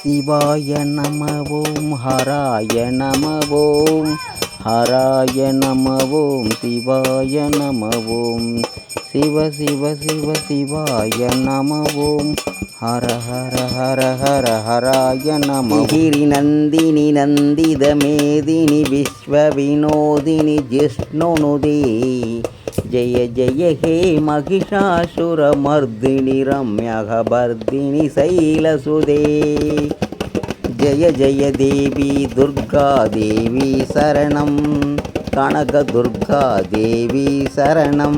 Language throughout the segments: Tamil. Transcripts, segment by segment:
சிவாய நம ஓம் ஹராய நம ஓம் ஹராய நம ஓம் சிவாய நம ஓம் சிவ சிவ சிவ சிவாய நம ஓம் ஹர ஹர ஹர ஹர ஹராய நம கிரி நந்தினி நந்தித மேதினி விஸ்வ வினோதினி ஜிஷ்ணுனுதே जय जय हे महिषासुरमर्दिनि रम्यकपर्दिनि शैलसुते जय जय देवी दुर्गा देवी शरणं कनकदुर्गा देवी शरणं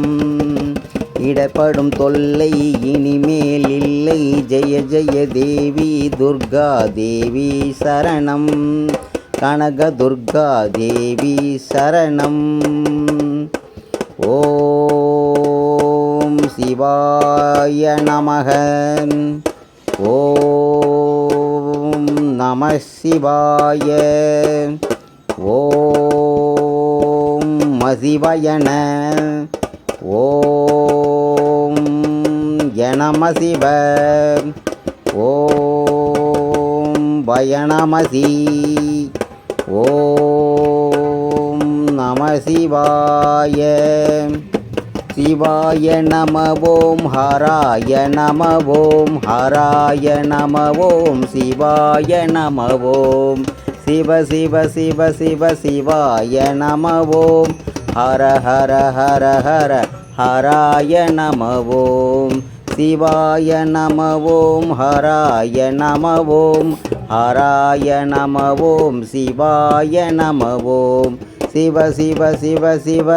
இடப்படும் தொல்லை இனிமேல் இல்லை ஜெய ஜெய தேவி துர்கா தேவி சரணம் கனகதுர்கா தேவி சரணம் ஓம் சிவாய நமக ஓம் நம சிவாய ஓம் மசிவயன ஓம் யநம சிவ ஓம் வயநமசி ஓம் நம சிவாய சிவாய நம ஓம் ஹராய நம ஓம் ஹராய நம ஓம் சிவாய நம ஓம் சிவ சிவ சிவ சிவ சிவாய நம ஓம் ஹர ஹர ஹர ஹர ஹராய நம ஓம் சிவாய நம ஓம் ஹராய நம ஓம் ஹராய நம ஓம் சிவாய நம ஓம் சிவ சிவ சிவ சிவ